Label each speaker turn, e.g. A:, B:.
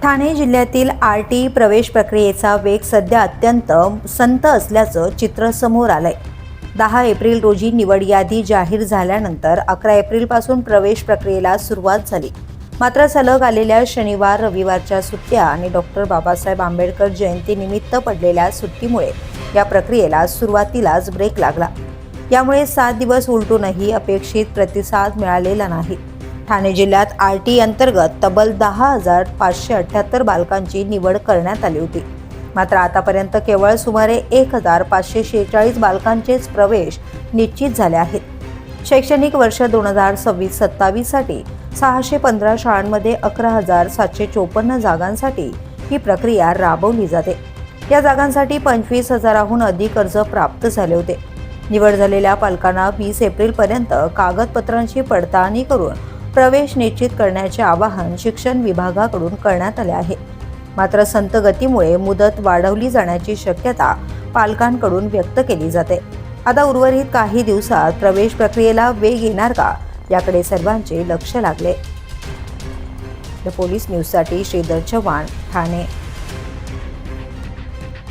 A: ठाणे जिल्ह्यातील आरटी प्रवेश प्रक्रियेचा वेग सध्या अत्यंत संत असल्याचं चित्र समोर आलंय। 10 एप्रिल रोजी निवड यादी जाहीर झाल्यानंतर 11 एप्रिलपासून प्रवेश प्रक्रियेला सुरुवात झाली। मात्र सलग आलेल्या शनिवार रविवारच्या सुट्ट्या आणि डॉक्टर बाबासाहेब आंबेडकर जयंतीनिमित्त पडलेल्या सुट्टीमुळे या प्रक्रियेला सुरुवातीलाच ब्रेक लागला। यामुळे 7 दिवस उलटूनही अपेक्षित प्रतिसाद मिळालेला नाही। ठाणे जिल्ह्यात आरटी अंतर्गत तब्बल 10,578 बालकांची निवड करण्यात आली होती। मात्र आतापर्यंत केवळ सुमारे 1,546 बालकांचेच प्रवेश निश्चित झाले आहेत। शैक्षणिक वर्ष 2026-27 साठी 615 शाळांमध्ये 11,754 जागांसाठी ही प्रक्रिया राबवली जाते। या जागांसाठी 25,000हून अधिक अर्ज प्राप्त झाले होते। निवड झालेल्या पालकांना 20 एप्रिलपर्यंत कागदपत्रांची पडताळणी करून प्रवेश निश्चित करण्याचे आवाहन शिक्षण विभागाकडून करण्यात आले आहे। मात्र संत गतीमुळे मुदत वाढवली जाण्याची शक्यता पालकांकडून व्यक्त केली जाते। आता उर्वरित काही दिवसात प्रवेश प्रक्रियेला वेग येणार का, याकडे सर्वांचे लक्ष लागले। द पोलीस न्यूजसाठी श्रीधर चव्हाण, ठाणे।